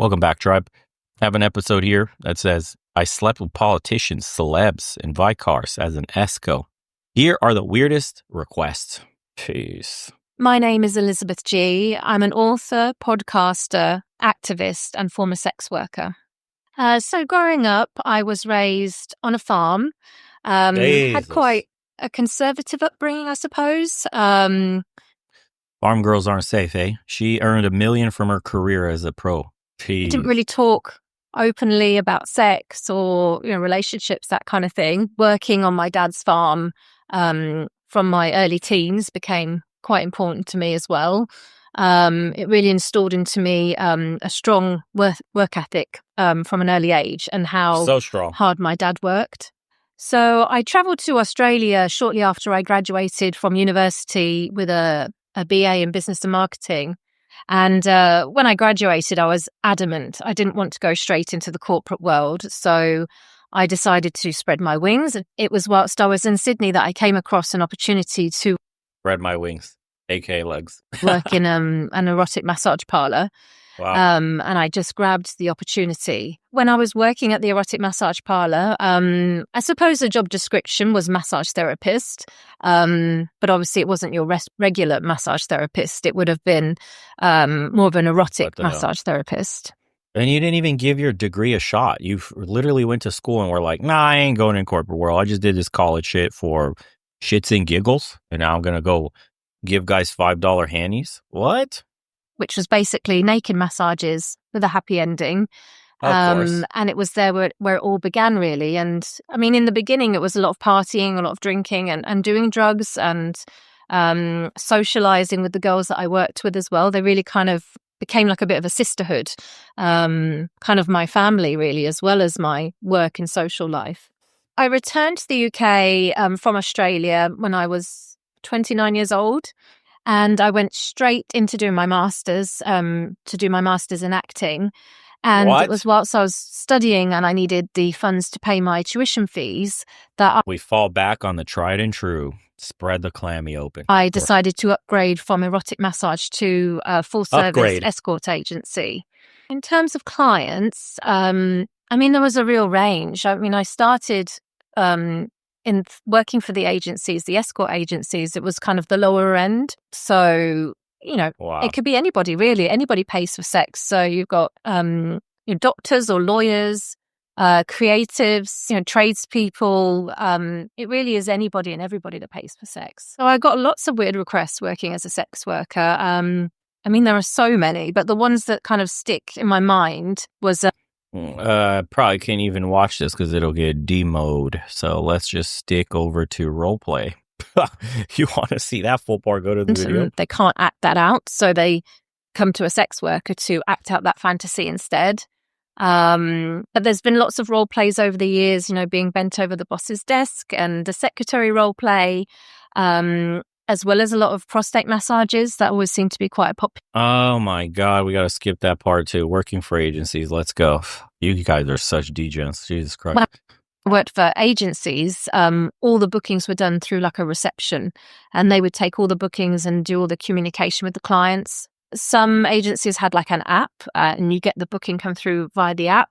Welcome back, tribe. I have an episode here that says, I slept with politicians, celebs, and vicars as an esco. Here are the weirdest requests. Jeez. My name is Elizabeth G. I'm an author, podcaster, activist, and former sex worker. So growing up, I was raised on a farm, had quite a conservative upbringing, I suppose. Farm girls aren't safe, eh? She earned $1 million from her career as a pro. I didn't really talk openly about sex or relationships, that kind of thing. Working on my dad's farm from my early teens became quite important to me as well. It really installed into me a strong work ethic from an early age and how hard my dad worked. So I travelled to Australia shortly after I graduated from university with a BA in business and marketing. And when I graduated, I was adamant. I didn't want to go straight into the corporate world. So I decided to spread my wings. It was whilst I was in Sydney that I came across an opportunity to spread my wings, aka legs. work in an erotic massage parlour. Wow. And I just grabbed the opportunity. When I was working at the erotic massage parlour, I suppose the job description was massage therapist, but obviously it wasn't your regular massage therapist. It would have been more of an erotic massage therapist. And you didn't even give your degree a shot. You literally went to school and were like, nah, I ain't going in corporate world. I just did this college shit for shits and giggles, and now I'm going to go give guys $5 handies. What? Which was basically naked massages with a happy ending. Of course. And it was there where it all began, really. And I mean, in the beginning, it was a lot of partying, a lot of drinking and doing drugs and socializing with the girls that I worked with as well. They really kind of became like a bit of a sisterhood, kind of my family, really, as well as my work and social life. I returned to the UK from Australia when I was 29 years old. And I went straight into doing my master's, in acting. And It was whilst I was studying and I needed the funds to pay my tuition fees that we fall back on the tried and true. Spread the clammy open. I decided to upgrade from erotic massage to a full-service escort agency. In terms of clients, there was a real range. I started in working for the agencies, the escort agencies. It was kind of the lower end. So, Wow. It could be anybody, really. Anybody pays for sex. So you've got your doctors or lawyers, creatives, tradespeople. It really is anybody and everybody that pays for sex. So I got lots of weird requests working as a sex worker. There are so many, but the ones that kind of stick in my mind was... probably can't even watch this because it'll get demoed. So let's just stick over to roleplay. You want to see that full part? Go to the video. They can't act that out, so they come to a sex worker to act out that fantasy instead. But there's been lots of role plays over the years, being bent over the boss's desk and the secretary role play, as well as a lot of prostate massages. That always seem to be quite popular. Oh my God, we got to skip that part too. Working for agencies, let's go. You guys are such degens. Jesus Christ. When I worked for agencies, all the bookings were done through like a reception, and they would take all the bookings and do all the communication with the clients. Some agencies had like an app, and you get the booking come through via the app.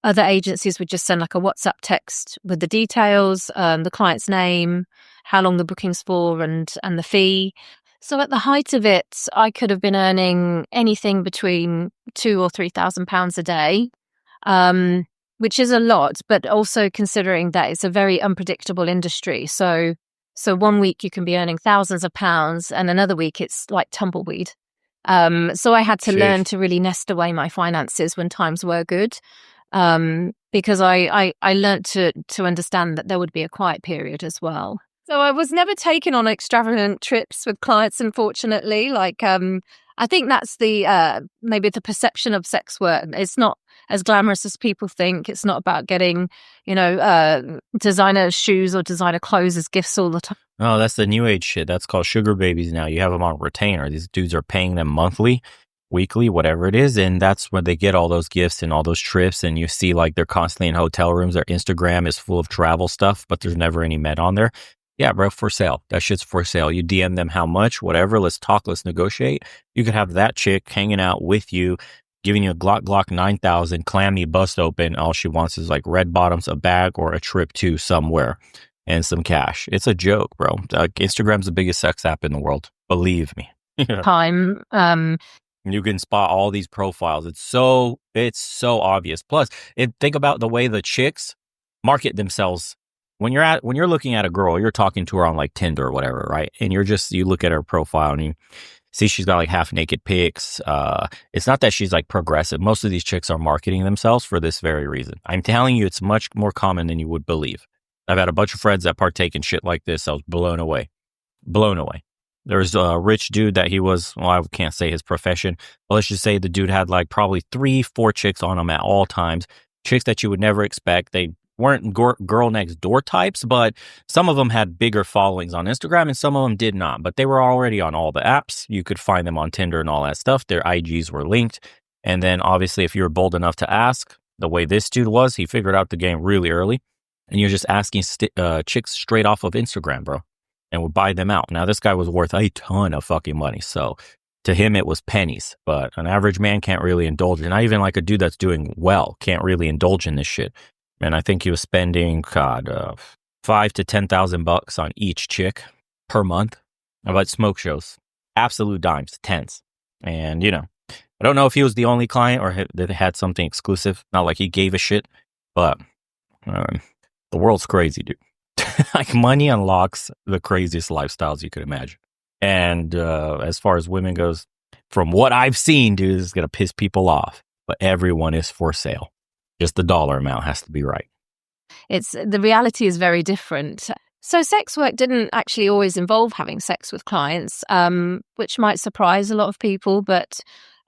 Other agencies would just send like a WhatsApp text with the details, the client's name, how long the booking's for, and the fee. So at the height of it, I could have been earning anything between £2,000 or £3,000 a day, which is a lot, but also considering that it's a very unpredictable industry. So 1 week you can be earning thousands of pounds, and another week it's like tumbleweed. So I had to learn to really nest away my finances when times were good. Because I learned to understand that there would be a quiet period as well. So I was never taken on extravagant trips with clients, unfortunately. I think that's maybe the perception of sex work. It's not as glamorous as people think. It's not about getting, designer shoes or designer clothes as gifts all the time. Oh, that's the new age shit. That's called sugar babies now. You have them on retainer. These dudes are paying them monthly, weekly, whatever it is. And that's where they get all those gifts and all those trips. And you see they're constantly in hotel rooms. Their Instagram is full of travel stuff, but there's never any men on there. Yeah, bro, for sale. That shit's for sale. You DM them how much, whatever. Let's talk. Let's negotiate. You could have that chick hanging out with you giving you a Glock 9000, clammy, bust open. All she wants is like red bottoms, a bag, or a trip to somewhere and some cash. It's a joke, bro. Instagram's the biggest sex app in the world. Believe me. Time. You can spot all these profiles. It's so obvious. Plus, think about the way the chicks market themselves. When you're looking at a girl, you're talking to her on like Tinder or whatever, right? And you look at her profile and you see she's got like half naked pics. It's not that she's like progressive. Most of these chicks are marketing themselves for this very reason. I'm telling you, it's much more common than you would believe. I've had a bunch of friends that partake in shit like this. I was blown away. There's a rich dude that he was, well, I can't say his profession, but let's just say the dude had like probably 3-4 chicks on him at all times. Chicks that you would never expect. They weren't girl next door types, but some of them had bigger followings on Instagram and some of them did not. But they were already on all the apps. You could find them on Tinder and all that stuff. Their IGs were linked. And then obviously, if you were bold enough to ask, the way this dude was, he figured out the game really early. And you're just asking chicks straight off of Instagram, bro, and would buy them out. Now, this guy was worth a ton of fucking money. So to him, it was pennies. But an average man can't really indulge. And not even like a dude that's doing well can't really indulge in this shit. And I think he was spending, $5,000 to $10,000 on each chick per month. About smoke shows, absolute dimes, tens. And, I don't know if he was the only client or that had something exclusive. Not like he gave a shit, but the world's crazy, dude. Like money unlocks the craziest lifestyles you could imagine. And as far as women goes, from what I've seen, dude, this is going to piss people off, but everyone is for sale. Just the dollar amount has to be right. The reality is very different. So sex work didn't actually always involve having sex with clients, which might surprise a lot of people, but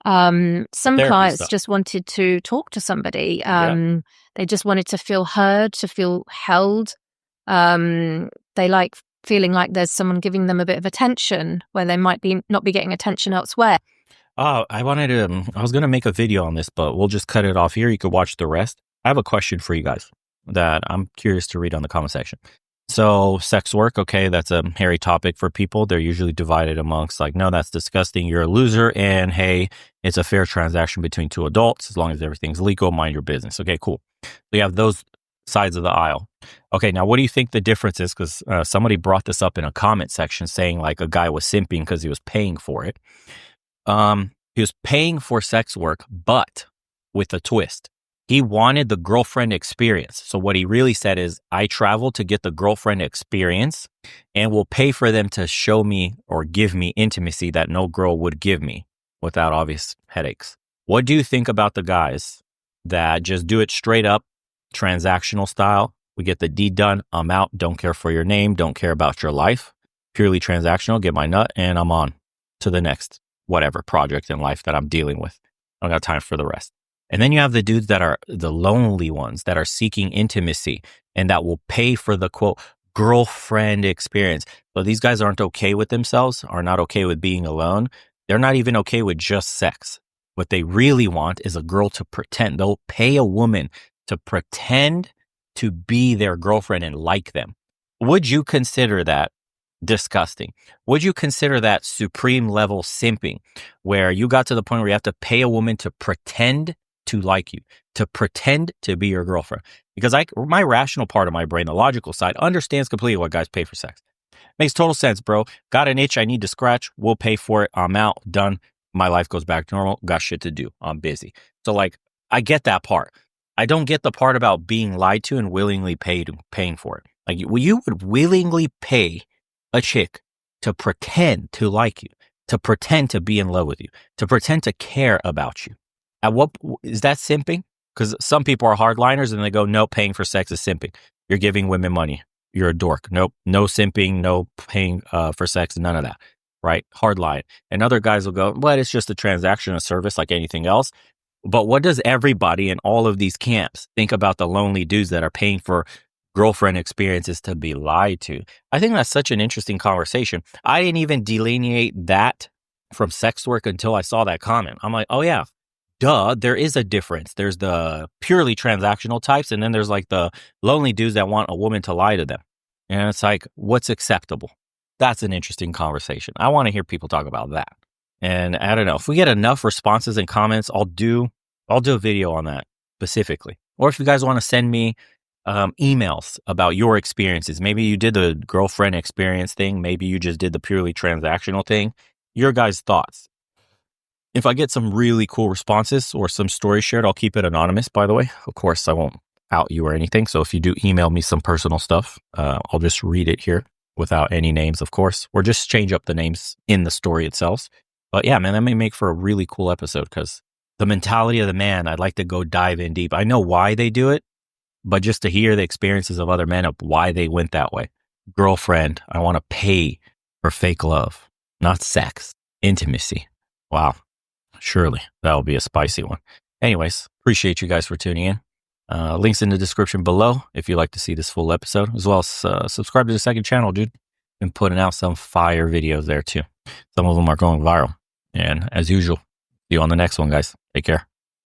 some clients stuff. just wanted to talk to somebody. They just wanted to feel heard, to feel held. They like feeling like there's someone giving them a bit of attention where they might not be getting attention elsewhere. Oh, I was going to make a video on this, but we'll just cut it off here. You could watch the rest. I have a question for you guys that I'm curious to read on the comment section. So sex work, okay, that's a hairy topic for people. They're usually divided amongst like, no, that's disgusting, you're a loser, and hey, it's a fair transaction between two adults. As long as everything's legal, mind your business. Okay, cool. So you have those sides of the aisle. Okay, now what do you think the difference is? Because somebody brought this up in a comment section saying like a guy was simping because he was paying for it. He was paying for sex work, but with a twist. He wanted the girlfriend experience. So what he really said is, I travel to get the girlfriend experience and will pay for them to show me or give me intimacy that no girl would give me without obvious headaches. What do you think about the guys that just do it straight up, transactional style? We get the deed done, I'm out, don't care for your name, don't care about your life. Purely transactional, get my nut, and I'm on to the next whatever project in life that I'm dealing with. I don't got time for the rest. And then you have the dudes that are the lonely ones that are seeking intimacy and that will pay for the quote girlfriend experience. So these guys aren't okay with themselves, are not okay with being alone. They're not even okay with just sex. What they really want is a girl to pretend. They'll pay a woman to pretend to be their girlfriend and like them. Would you consider that disgusting? Would you consider that supreme level simping where you got to the point where you have to pay a woman to pretend to like you, to pretend to be your girlfriend? Because my rational part of my brain, the logical side, understands completely why guys pay for sex. Makes total sense, bro. Got an itch I need to scratch. We'll pay for it. I'm out. Done. My life goes back to normal. Got shit to do. I'm busy. So like, I get that part. I don't get the part about being lied to and willingly paying for it. Like you would willingly pay a chick to pretend to like you, to pretend to be in love with you, to pretend to care about you. At what is that simping? Because some people are hardliners and they go, no, paying for sex is simping. You're giving women money. You're a dork. Nope. No simping, no paying for sex, none of that. Right? Hardline. And other guys will go, but it's just a transaction, a service like anything else. But what does everybody in all of these camps think about the lonely dudes that are paying for girlfriend experiences to be lied to? I think that's such an interesting conversation. I didn't even delineate that from sex work until I saw that comment. I'm like, oh yeah, duh, there is a difference. There's the purely transactional types, and then there's like the lonely dudes that want a woman to lie to them. And it's like, what's acceptable? That's an interesting conversation. I want to hear people talk about that. And I don't know if we get enough responses and comments, I'll do a video on that specifically. Or if you guys want to send me emails about your experiences, maybe you did the girlfriend experience thing, maybe you just did the purely transactional thing. Your guys' thoughts. If I get some really cool responses or some stories shared, I'll keep it anonymous, by the way. Of course, I won't out you or anything. So if you do email me some personal stuff, I'll just read it here without any names, of course, or just change up the names in the story itself. But yeah, man, that may make for a really cool episode because the mentality of the man, I'd like to go dive in deep. I know why they do it, but just to hear the experiences of other men of why they went that way. Girlfriend, I want to pay for fake love, not sex, intimacy. Wow. Surely that'll be a spicy one. Anyways, appreciate you guys for tuning in. Links in the description below if you'd like to see this full episode, as well as subscribe to the second channel, dude. Been putting out some fire videos there too. Some of them are going viral. And as usual, see you on the next one, guys. Take care.